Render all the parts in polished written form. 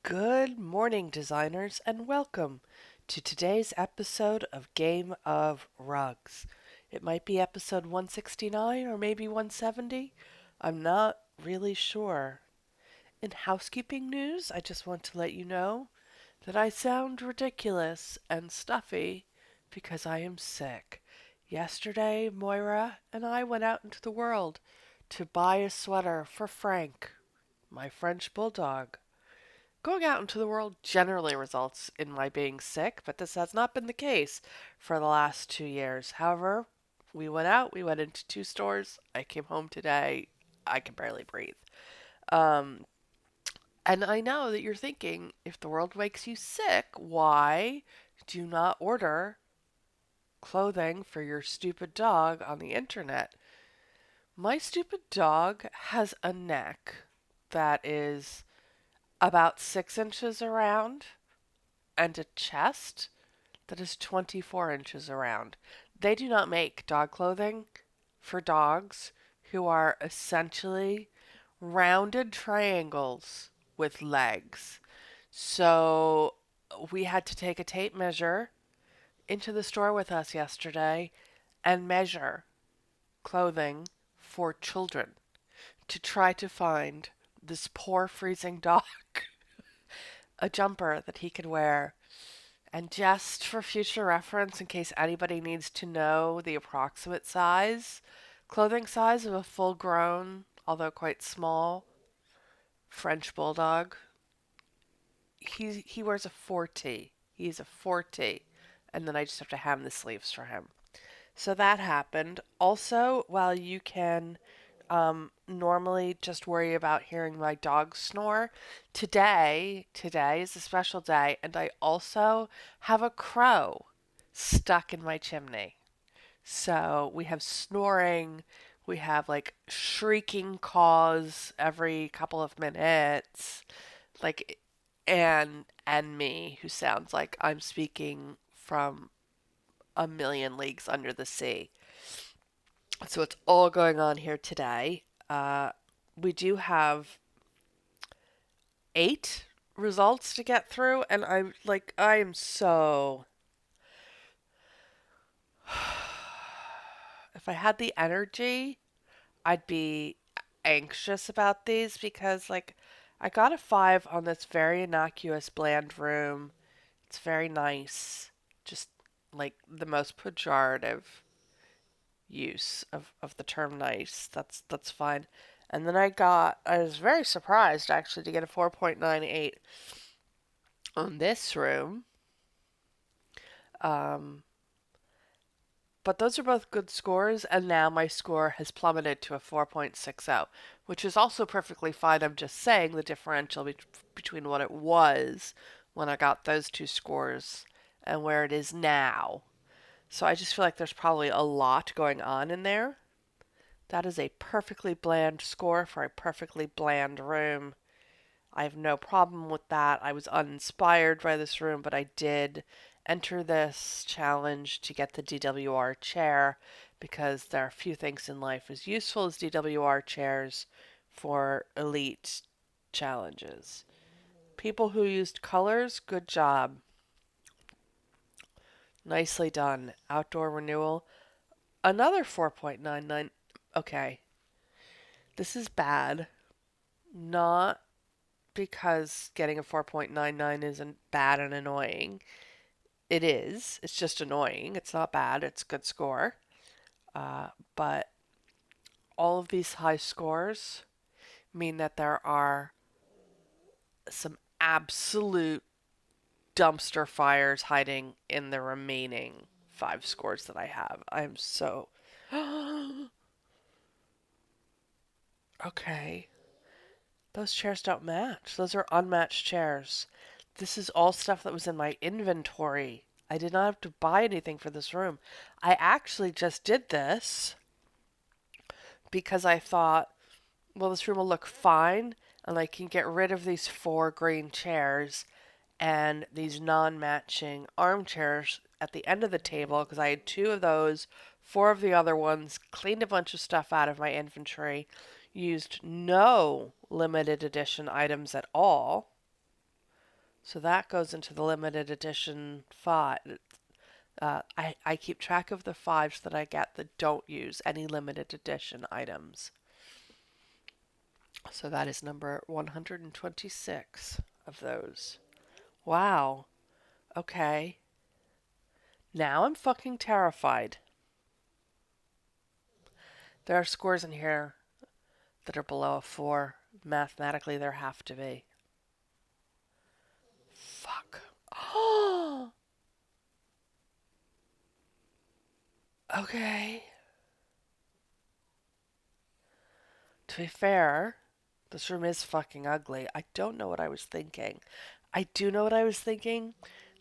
Good morning, designers, and welcome to today's episode of Game of Rugs. It might be episode 169 or maybe 170. I'm not really sure. In housekeeping news, I just want to let you know that I sound ridiculous and stuffy because I am sick. Yesterday, Moira and I went out into the world to buy a sweater for Frank, my French bulldog. Going out into the world generally results in my being sick, but this has not been the case for the last 2 years. However, we went into two stores. I came home today. I can barely breathe. Um, and I know that you're thinking, if the world makes you sick, why do you not order clothing for your stupid dog on the internet? My stupid dog has a neck that is about 6 inches around and a chest that is 24 inches around. They do not make dog clothing for dogs who are essentially rounded triangles with legs. So we had to take a tape measure into the store with us yesterday and measure clothing for children to try to find this poor freezing dog a jumper that he could wear. And just for future reference, in case anybody needs to know the approximate size, clothing size of a full grown, although quite small, French bulldog, he wears a 4T. He's a 4T. And then I just have to hem the sleeves for him. So that happened. Also, while you can normally just worry about hearing my dog snore, today is a special day, and I also have a crow stuck in my chimney. So we have snoring, we have like shrieking caws every couple of minutes, like and me who sounds like I'm speaking from a million leagues under the sea. So it's all going on here today. We do have 8 results to get through, and I am so. If I had the energy, I'd be anxious about these because, I got a 5 on this very innocuous bland room. It's very nice. Just like the most pejorative use of the term nice. That's fine. And then I was very surprised actually to get a 4.98 on this room. Um, but those are both good scores, and now my score has plummeted to a 4.60, which is also perfectly fine. I'm just saying the differential between what it was when I got those two scores and where it is now. So I just feel like there's probably a lot going on in there. That is a perfectly bland score for a perfectly bland room. I have no problem with that. I was uninspired by this room, but I did enter this challenge to get the DWR chair because there are few things in life as useful as DWR chairs for elite challenges. People who used colors, good job. Nicely done. Outdoor renewal, another 4.99. Okay, this is bad. Not because getting a 4.99 isn't bad and annoying. It is. It's just annoying. It's not bad. It's a good score. But all of these high scores mean that there are some absolute dumpster fires hiding in the remaining 5 scores that I have. I'm so. Okay. Those chairs don't match. Those are unmatched chairs. This is all stuff that was in my inventory. I did not have to buy anything for this room. I actually just did this because I thought, well, this room will look fine and I can get rid of these 4 green chairs and these non-matching armchairs at the end of the table because I had 2 of those, 4 of the other ones, cleaned a bunch of stuff out of my inventory, used no limited edition items at all, So that goes into the limited edition 5. I keep track of the 5s that I get that don't use any limited edition items. So that is number 126 of those. Wow. Okay. Now I'm fucking terrified. There are scores in here that are below a 4. Mathematically, there have to be. Fuck. Oh. Okay. To be fair, this room is fucking ugly. I don't know what I was thinking. I do know what I was thinking.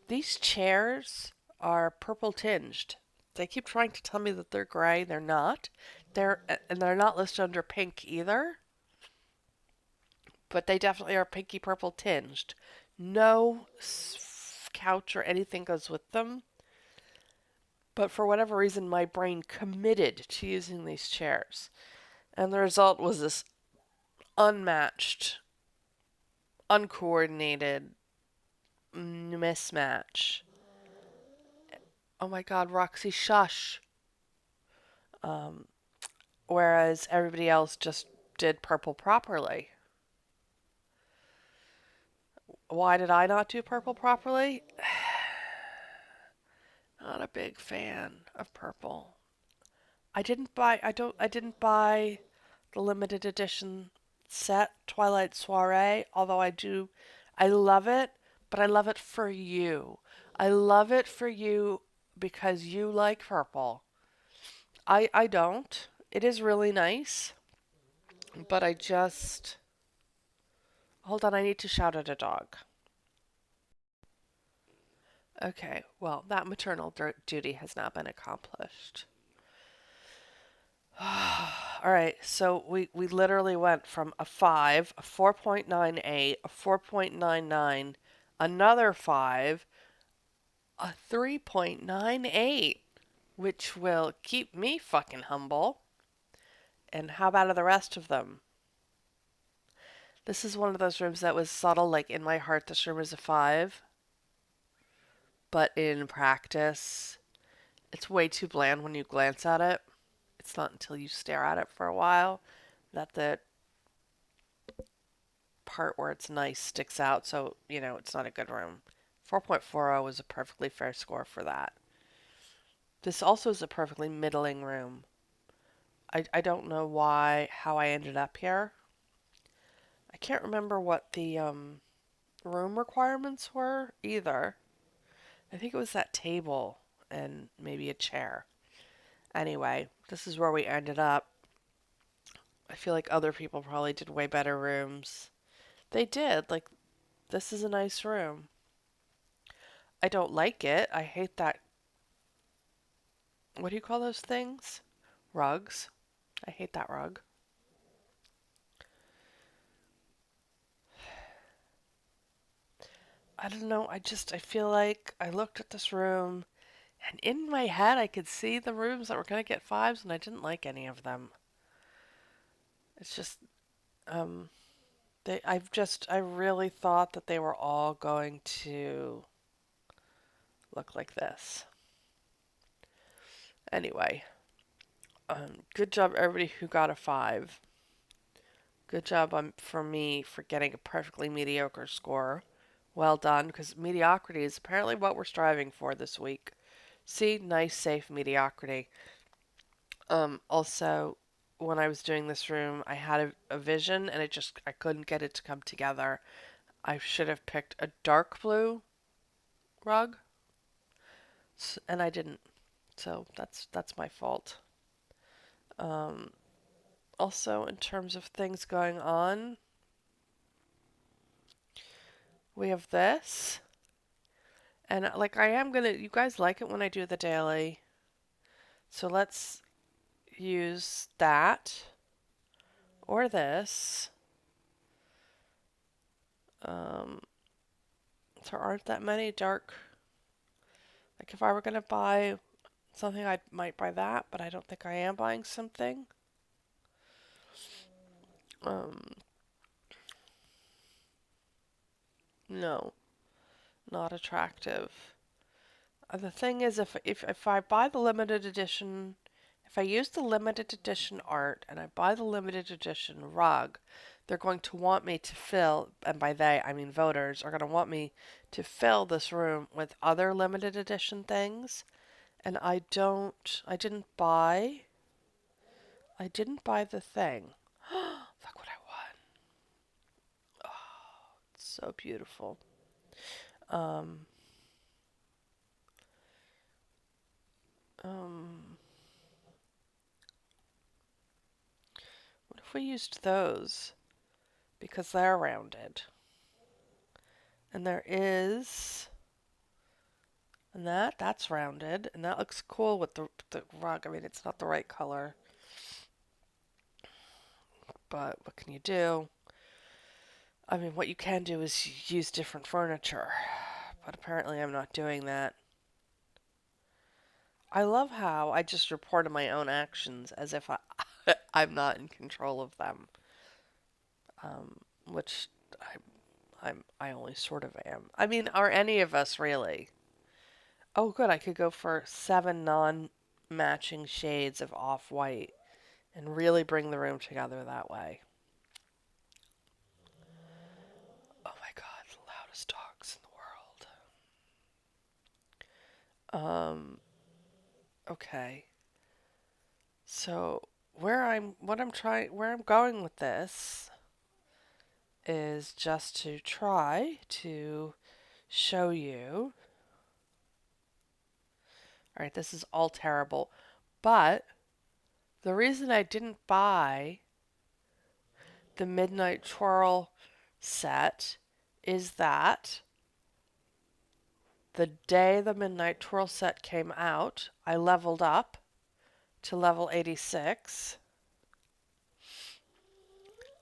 These chairs are purple tinged. They keep trying to tell me that they're gray. They're not. They're not listed under pink either. But they definitely are pinky purple tinged. No couch or anything goes with them. But for whatever reason, my brain committed to using these chairs. And the result was this unmatched, uncoordinated mismatch. Oh my god, Roxy, shush. Um, Whereas everybody else just did purple properly. Why did I not do purple properly? Not a big fan of purple. I didn't buy the limited edition set Twilight Soiree, although I love it, but I love it for you. I love it for you because you like purple. I don't. It is really nice, but I just hold on, I need to shout at a dog. Okay, well, that maternal duty has now been accomplished. All right, so we literally went from a 5, a 4.98, a 4.99, another 5, a 3.98, which will keep me fucking humble. And how about the rest of them? This is one of those rooms that was subtle, like in my heart, this room is a 5, but in practice, it's way too bland when you glance at it. It's not until you stare at it for a while that the part where it's nice sticks out, so, it's not a good room. 4.40 is a perfectly fair score for that. This also is a perfectly middling room. I don't know how I ended up here. I can't remember what the room requirements were either. I think it was that table and maybe a chair. Anyway, this is where we ended up. I feel like other people probably did way better rooms. They did. Like, this is a nice room. I don't like it. I hate that. What do you call those things? Rugs. I hate that rug. I don't know. I feel like I looked at this room and in my head I could see the rooms that were going to get 5s and I didn't like any of them. It's just, um, I really thought that they were all going to look like this. Anyway, good job everybody who got a 5. Good job for me for getting a perfectly mediocre score. Well done, because mediocrity is apparently what we're striving for this week. See, nice, safe mediocrity. Also, when I was doing this room, I had a vision and I couldn't get it to come together. I should have picked a dark blue rug, and I didn't. So that's my fault. Um, Also, in terms of things going on, we have this. And like you guys like it when I do the daily. So let's use that or this. Um, there aren't that many dark. Like if I were going to buy something, I might buy that, but I don't think I am buying something. Um, no. not attractive. The thing is, if I buy the limited edition, if I use the limited edition art and I buy the limited edition rug, they're going to want me to fill, and by they I mean voters, are going to want me to fill this room with other limited edition things, and I didn't buy the thing. Look what I want. Oh, it's so beautiful. Um, um, what if we used those? Because they're rounded. And there is, and that's rounded, and that looks cool with the rug. I mean, it's not the right color, but what can you do? I mean, what you can do is use different furniture, but apparently I'm not doing that. I love how I just reported my own actions as if I'm not in control of them, which I only sort of am. I mean, are any of us really? Oh, good. I could go for 7 non-matching shades of off-white and really bring the room together that way. Oh my God, the loudest dogs in the world. Okay. So where I'm going with this is just to try to show you. All right, this is all terrible, but the reason I didn't buy the Midnight Twirl set is that the day the Midnight Twirl set came out, I leveled up to level 86,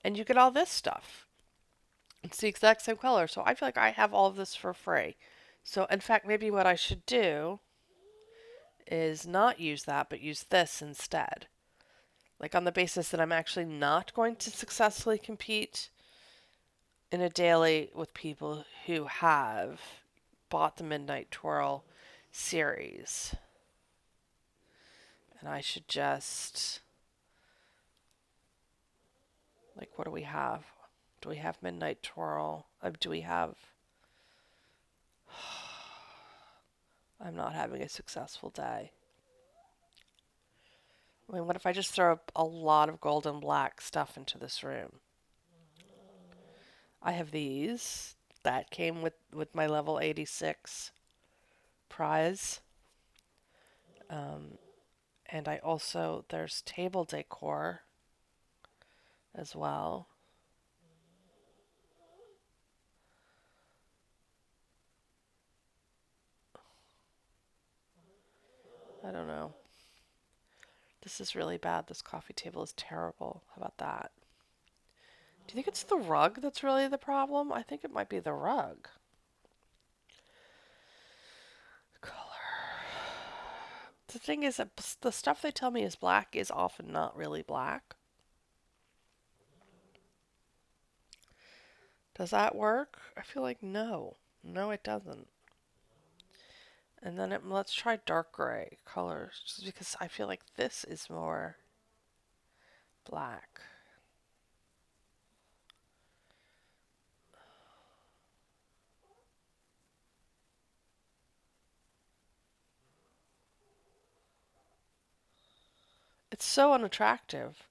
and you get all this stuff. It's the exact same color, so I feel like I have all of this for free. So, in fact, maybe what I should do is not use that, but use this instead. Like on the basis that I'm actually not going to successfully compete in a daily with people who have bought the Midnight Twirl series. And I should just, like, what do we have? Do we have Midnight Twirl? Do we have... I'm not having a successful day. I mean, what if I just throw a lot of gold and black stuff into this room? I have these. That came with my level 86 prize. And I also, there's table decor as well. I don't know. This is really bad. This coffee table is terrible. How about that? Do you think it's the rug that's really the problem? I think it might be the rug. Color. The thing is that the stuff they tell me is black is often not really black. Does that work? I feel like no. No, it doesn't. And then let's try dark gray colors, just because I feel like this is more black. It's so unattractive.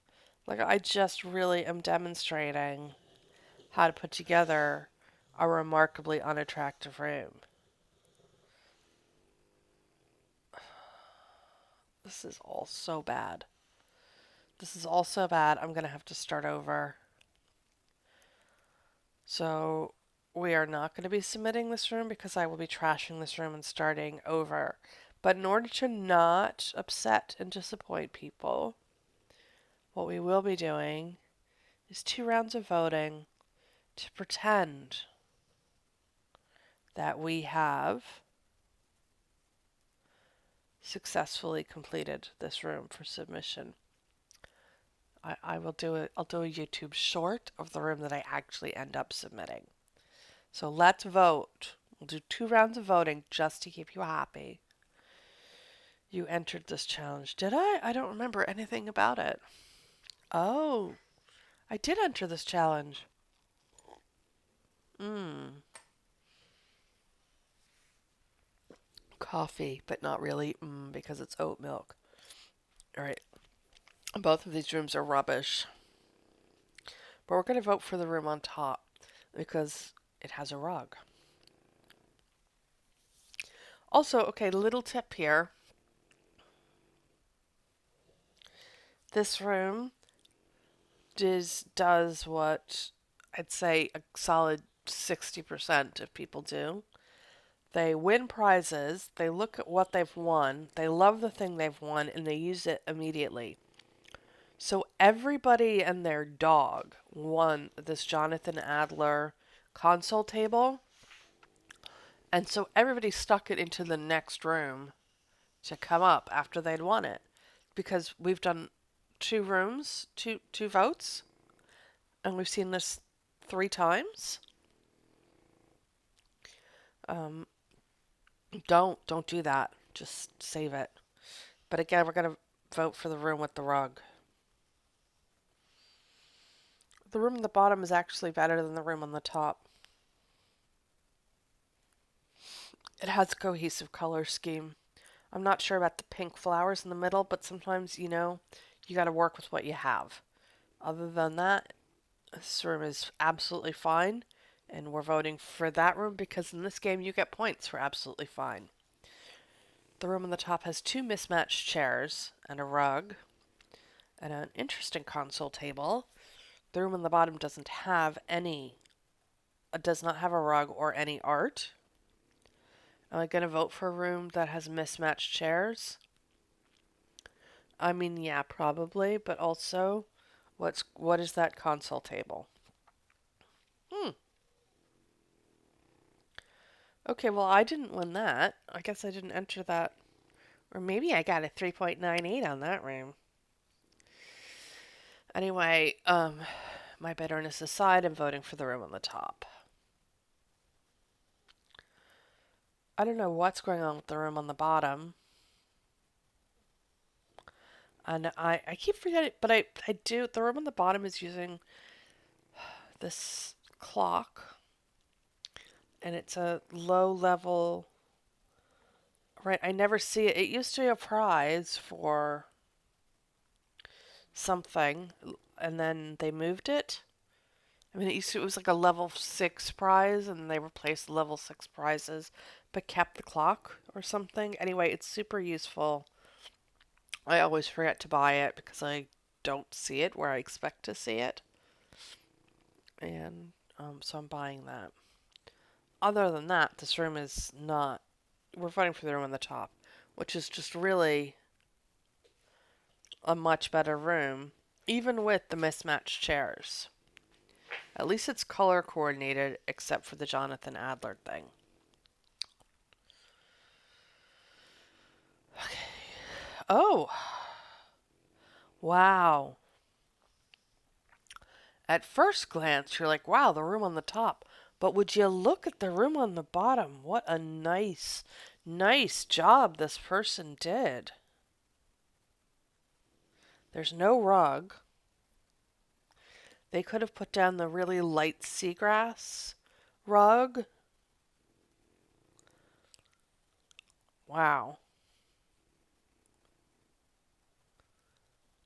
Like, I just really am demonstrating how to put together a remarkably unattractive room. This is all so bad. This is all so bad. I'm going to have to start over. So, we are not going to be submitting this room because I will be trashing this room and starting over. But in order to not upset and disappoint people, what we will be doing is 2 rounds of voting to pretend that we have successfully completed this room for submission. I will do it. I'll do a YouTube short of the room that I actually end up submitting. So let's vote. We'll do 2 rounds of voting just to keep you happy. You entered this challenge. Did I? I don't remember anything about it. Oh, I did enter this challenge. Mmm. Coffee, but not really because it's oat milk. All right. Both of these rooms are rubbish. But we're going to vote for the room on top because it has a rug. Also, okay, little tip here. This room does what I'd say a solid 60% of people do. They win prizes, they look at what they've won, they love the thing they've won, and they use it immediately. So everybody and their dog won this Jonathan Adler console table, and so everybody stuck it into the next room to come up after they'd won it. Because we've done 2 rooms, two votes, and we've seen this 3 times. Um, don't do that. Just save it. But again, we're gonna vote for the room with the rug. The room at the bottom is actually better than the room on the top. It has a cohesive color scheme. I'm not sure about the pink flowers in the middle, but sometimes, you gotta work with what you have. Other than that, this room is absolutely fine, and we're voting for that room because in this game you get points for absolutely fine. The room on the top has 2 mismatched chairs and a rug and an interesting console table. The room on the bottom does not have a rug or any art. Am I going to vote for a room that has mismatched chairs? I mean, yeah, probably, but also, what is that console table? Hmm. Okay, well, I didn't win that. I guess I didn't enter that. Or maybe I got a 3.98 on that room. Anyway, my bitterness aside, I'm voting for the room on the top. I don't know what's going on with the room on the bottom. And I keep forgetting, but I do. The room on the bottom is using this clock, and it's a low level. Right, I never see it. It used to be a prize for something, and then they moved it. I mean, it was like a level 6 prize, and they replaced the level 6 prizes, but kept the clock or something. Anyway, it's super useful. I always forget to buy it because I don't see it where I expect to see it, and so I'm buying that. Other than that, this room is not. We're fighting for the room on the top, which is just really a much better room, even with the mismatched chairs. At least it's color coordinated, except for the Jonathan Adler thing. Okay. Oh, wow. At first glance, you're like, wow, the room on the top. But would you look at the room on the bottom? What a nice job this person did. There's no rug. They could have put down the really light seagrass rug. Wow.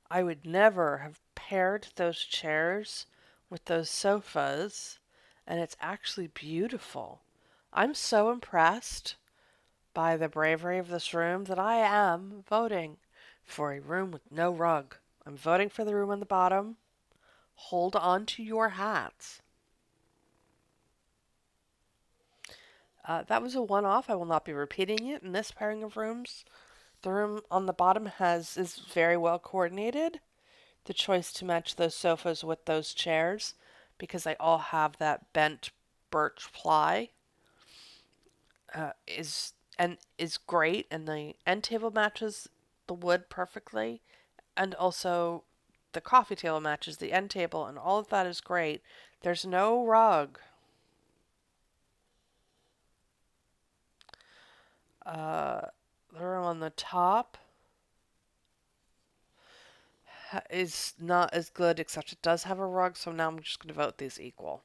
I would never have paired those chairs with those sofas, and it's actually beautiful. I'm so impressed by the bravery of this room that I am voting for a room with no rug. I'm voting for the room on the bottom. Hold on to your hats. That was a one-off. I will not be repeating it in this pairing of rooms. The room on the bottom is very well coordinated. The choice to match those sofas with those chairs because they all have that bent birch ply is great, and the end table matches the wood perfectly, and also the coffee table matches the end table, and all of that is great. There's no rug. Uh, the room on the top is not as good, except it does have a rug, so now I'm just going to vote these equal.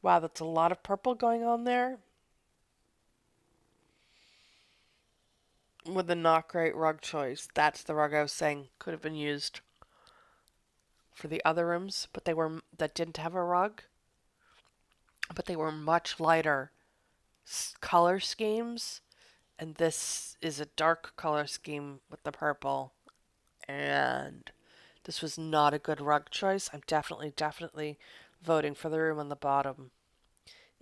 Wow, that's a lot of purple going on there with a not great rug choice. That's the rug I was saying could have been used for the other rooms, but they were that didn't have a rug, but they were much lighter color schemes, and this is a dark color scheme with the purple, and this was not a good rug choice. I'm definitely voting for the room on the bottom,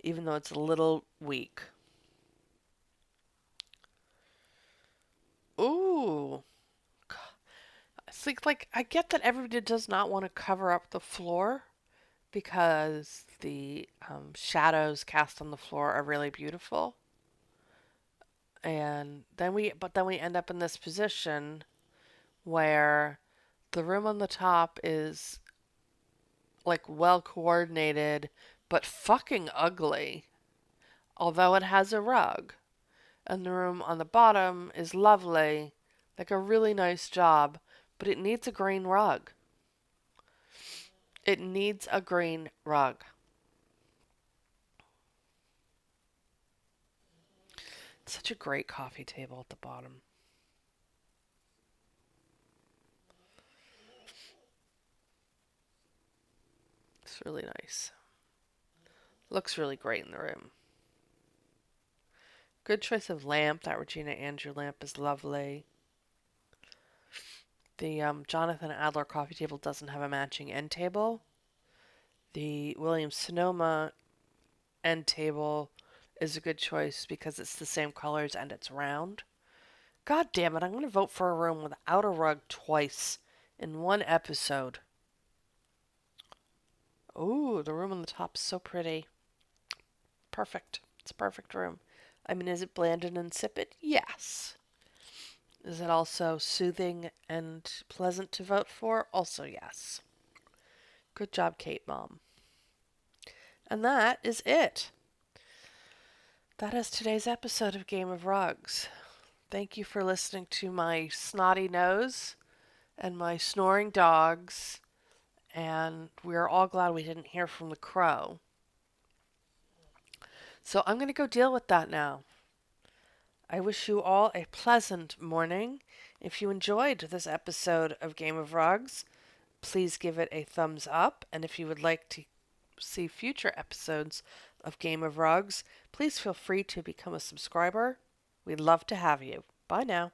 even though it's a little weak. Ooh. It's like I get that everybody does not want to cover up the floor because the shadows cast on the floor are really beautiful. And then we end up in this position where the room on the top is like well coordinated but fucking ugly, although it has a rug. And the room on the bottom is lovely, like a really nice job, but it needs a green rug. It needs a green rug. It's such a great coffee table at the bottom. It's really nice. Looks really great in the room. Good choice of lamp. That Regina Andrew lamp is lovely. The Jonathan Adler coffee table doesn't have a matching end table. The William Sonoma end table is a good choice because it's the same colors and it's round. God damn it, I'm going to vote for a room without a rug twice in one episode. Ooh, the room on the top is so pretty. Perfect. It's a perfect room. I mean, is it bland and insipid? Yes. Is it also soothing and pleasant to vote for? Also, yes. Good job, Kate Mom. And that is it. That is today's episode of Game of Rugs. Thank you for listening to my snotty nose and my snoring dogs. And we're all glad we didn't hear from the crow. So I'm going to go deal with that now. I wish you all a pleasant morning. If you enjoyed this episode of Game of Rugs, please give it a thumbs up. And if you would like to see future episodes of Game of Rugs, please feel free to become a subscriber. We'd love to have you. Bye now.